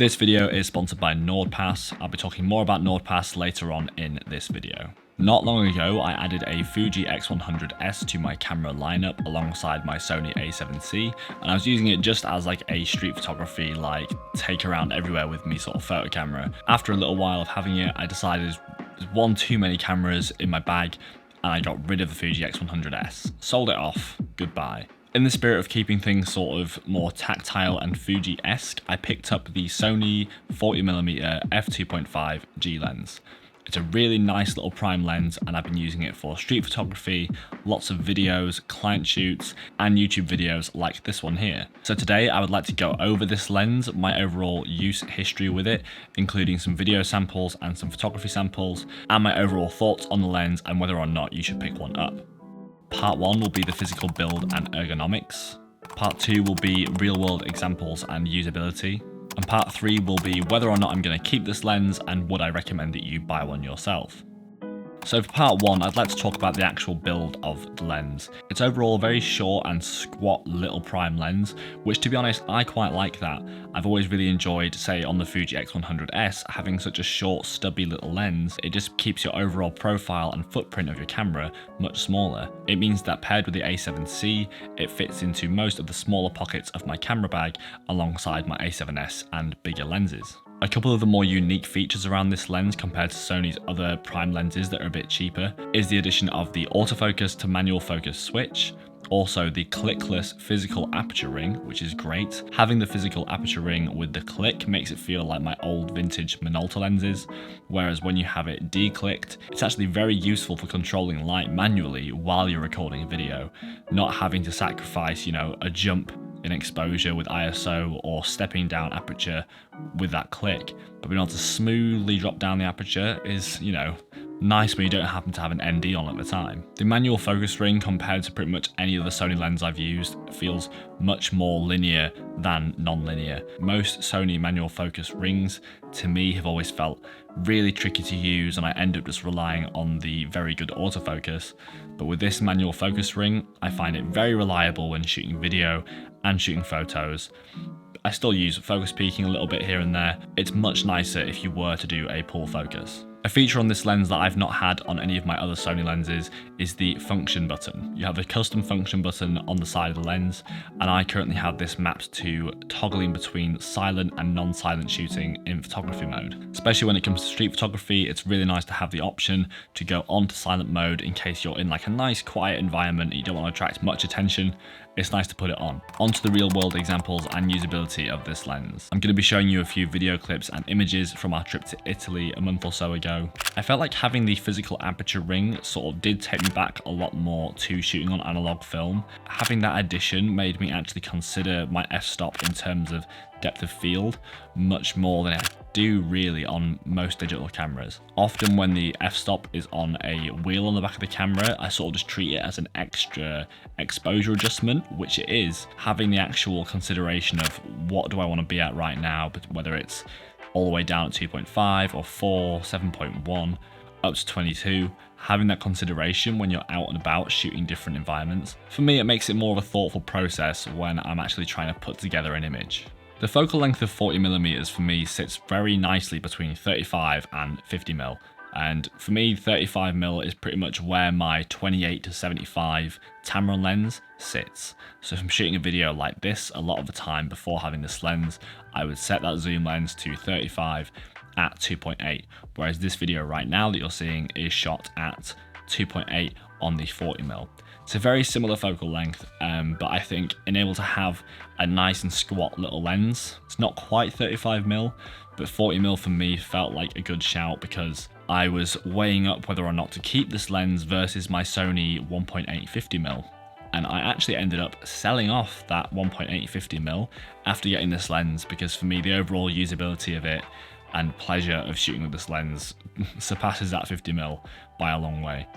This video is sponsored by NordPass. I'll be talking more about NordPass later on in this video. Not long ago, I added a Fuji X100S to my camera lineup alongside my Sony A7C, and I was using it just as like a street photography, like take around everywhere with me sort of photo camera. After a little while of having it, I decided there's one too many cameras in my bag, and I got rid of the Fuji X100S. Sold it off, goodbye. In the spirit of keeping things sort of more tactile and Fuji-esque, I picked up the Sony 40mm f2.5 G lens. It's a really nice little prime lens, and I've been using it for street photography, lots of videos, client shoots, and YouTube videos like this one here. So today I would like to go over this lens, my overall use history with it, including some video samples and some photography samples, and my overall thoughts on the lens and whether or not you should pick one up. Part 1 will be the physical build and ergonomics. Part 2 will be real-world examples and usability. And part 3 will be whether or not I'm going to keep this lens and would I recommend that you buy one yourself. So for part 1, I'd like to talk about the actual build of the lens. It's overall a very short and squat little prime lens, which to be honest, I quite like that. I've always really enjoyed, say on the Fuji X100S, having such a short stubby little lens. It just keeps your overall profile and footprint of your camera much smaller. It means that paired with the A7C, it fits into most of the smaller pockets of my camera bag alongside my A7S and bigger lenses. A couple of the more unique features around this lens compared to Sony's other prime lenses that are a bit cheaper is the addition of the autofocus to manual focus switch, also the clickless physical aperture ring, which is great. Having the physical aperture ring with the click makes it feel like my old vintage Minolta lenses, whereas when you have it declicked, it's actually very useful for controlling light manually while you're recording a video, not having to sacrifice, a jump in exposure with ISO or stepping down aperture with that click, but being able to smoothly drop down the aperture is, nice when you don't happen to have an ND on at the time. The manual focus ring, compared to pretty much any other Sony lens I've used, feels much more linear than non-linear. Most Sony manual focus rings, to me, have always felt really tricky to use, and I end up just relying on the very good autofocus. But with this manual focus ring, I find it very reliable when shooting video and shooting photos. I still use focus peaking a little bit here and there. It's much nicer if you were to do a pull focus. A feature on this lens that I've not had on any of my other Sony lenses is the function button. You have a custom function button on the side of the lens, and I currently have this mapped to toggling between silent and non-silent shooting in photography mode. Especially when it comes to street photography, it's really nice to have the option to go on to silent mode in case you're in like a nice quiet environment and you don't want to attract much attention. It's nice to put it on. Onto the real world examples and usability of this lens. I'm going to be showing you a few video clips and images from our trip to Italy a month or so ago. I felt like having the physical aperture ring sort of did take me back a lot more to shooting on analog film. Having that addition made me actually consider my f-stop in terms of depth of field much more than I do really on most digital cameras. Often when the f-stop is on a wheel on the back of the camera, I sort of just treat it as an extra exposure adjustment, which it is. Having the actual consideration of what do I want to be at right now, but whether it's all the way down at 2.5 or 4, 7.1, up to 22, having that consideration when you're out and about shooting different environments. For me, it makes it more of a thoughtful process when I'm actually trying to put together an image. The focal length of 40mm for me sits very nicely between 35 and 50mm. And for me, 35mm is pretty much where my 28 to 75 Tamron lens sits. So if I'm shooting a video like this, a lot of the time before having this lens, I would set that zoom lens to 35 at 2.8. Whereas this video right now that you're seeing is shot at 2.8 on the 40mm. It's a very similar focal length, but I think being able to have a nice and squat little lens, it's not quite 35mm, but 40mm for me felt like a good shout because I was weighing up whether or not to keep this lens versus my Sony 1.8 50mm. And I actually ended up selling off that 1.8 50mm after getting this lens, because for me the overall usability of it and pleasure of shooting with this lens surpasses that 50mm by a long way.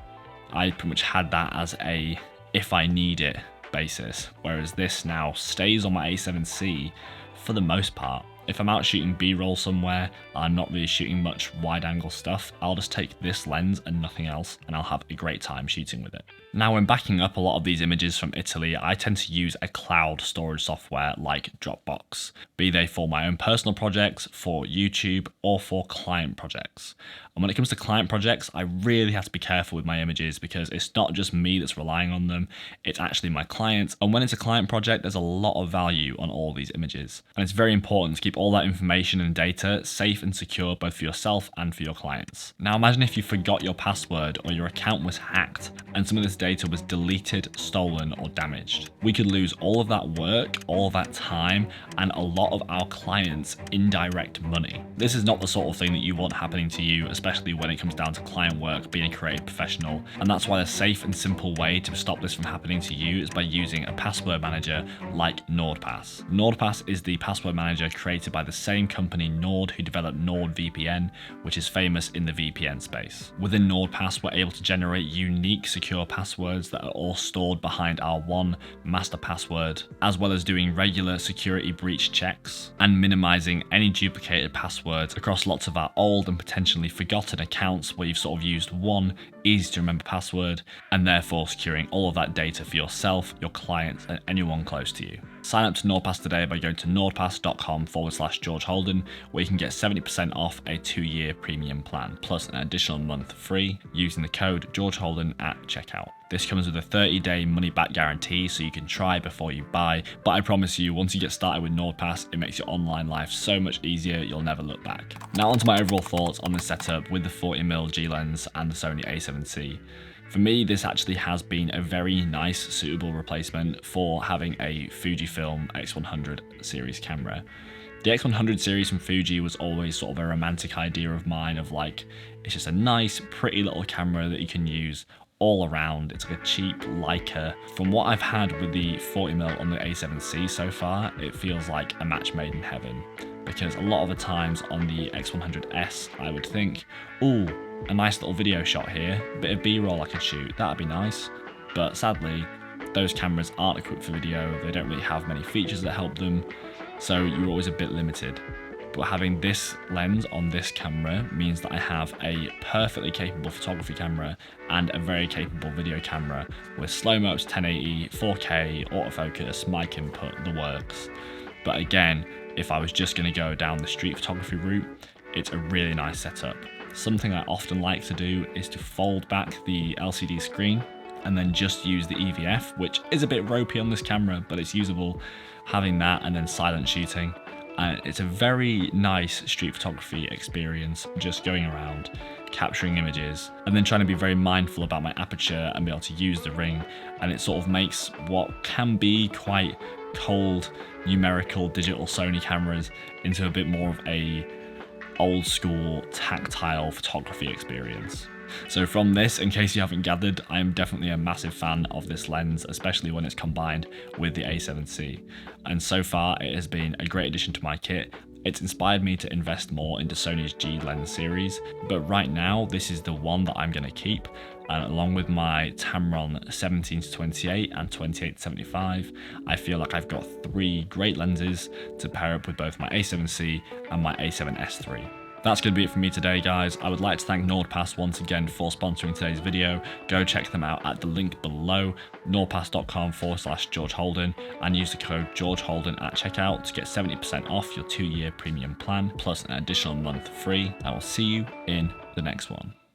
I pretty much had that as a if I need it basis, whereas this now stays on my A7C for the most part. If I'm out shooting B-roll somewhere, I'm not really shooting much wide-angle stuff, I'll just take this lens and nothing else, and I'll have a great time shooting with it. Now, when backing up a lot of these images from Italy, I tend to use a cloud storage software like Dropbox, be they for my own personal projects, for YouTube, or for client projects. And when it comes to client projects, I really have to be careful with my images because it's not just me that's relying on them, it's actually my clients. And when it's a client project, there's a lot of value on all these images. And it's very important to keep all that information and data safe and secure both for yourself and for your clients. Now, imagine if you forgot your password or your account was hacked and some of this data was deleted, stolen, or damaged. We could lose all of that work, all of that time, and a lot of our clients' indirect money. This is not the sort of thing that you want happening to you, especially when it comes down to client work, being a creative professional. And that's why the safe and simple way to stop this from happening to you is by using a password manager like NordPass. NordPass is the password manager created by the same company Nord who developed NordVPN, which is famous in the VPN space. Within NordPass, we're able to generate unique secure passwords that are all stored behind our one master password, as well as doing regular security breach checks and minimizing any duplicated passwords across lots of our old and potentially forgotten accounts where you've sort of used one easy to remember password, and therefore securing all of that data for yourself, your clients, and anyone close to you. Sign up to NordPass today by going to nordpass.com/George Holden, where you can get 70% off a 2-year premium plan, plus an additional month free using the code George Holden at checkout. This comes with a 30-day money-back guarantee, so you can try before you buy, but I promise you, once you get started with NordPass, it makes your online life so much easier, you'll never look back. Now onto my overall thoughts on this setup with the 40mm G lens and the Sony A7C. For me, this actually has been a very nice, suitable replacement for having a Fujifilm X100 series camera. The X100 series from Fuji was always sort of a romantic idea of mine of like, it's just a nice, pretty little camera that you can use all around. It's like a cheap Leica. From what I've had with the 40mm on the A7C so far, it feels like a match made in heaven. Because a lot of the times on the X100S, I would think, ooh, a nice little video shot here, a bit of B-roll I could shoot, that'd be nice. But sadly, those cameras aren't equipped for video, they don't really have many features that help them, so you're always a bit limited. But having this lens on this camera means that I have a perfectly capable photography camera and a very capable video camera with slow-mo to 1080, 4K, autofocus, mic input, the works. But again, if I was just going to go down the street photography route, it's a really nice setup. Something I often like to do is to fold back the LCD screen and then just use the EVF, which is a bit ropey on this camera, but it's usable. Having that and then silent shooting. And it's a very nice street photography experience, just going around, capturing images, and then trying to be very mindful about my aperture and be able to use the ring. And it sort of makes what can be quite cold, numerical, digital Sony cameras into a bit more of a old school, tactile photography experience. So from this, in case you haven't gathered, I am definitely a massive fan of this lens, especially when it's combined with the A7C. And so far, it has been a great addition to my kit. It's inspired me to invest more into Sony's G lens series, but right now, this is the one that I'm going to keep. And along with my Tamron 17-28 and 28-75, I feel like I've got 3 great lenses to pair up with both my A7C and my A7S III. That's going to be it from me today, guys. I would like to thank NordPass once again for sponsoring today's video. Go check them out at the link below, nordpass.com/George Holden, and use the code George Holden at checkout to get 70% off your 2-year premium plan, plus an additional month free. I will see you in the next one.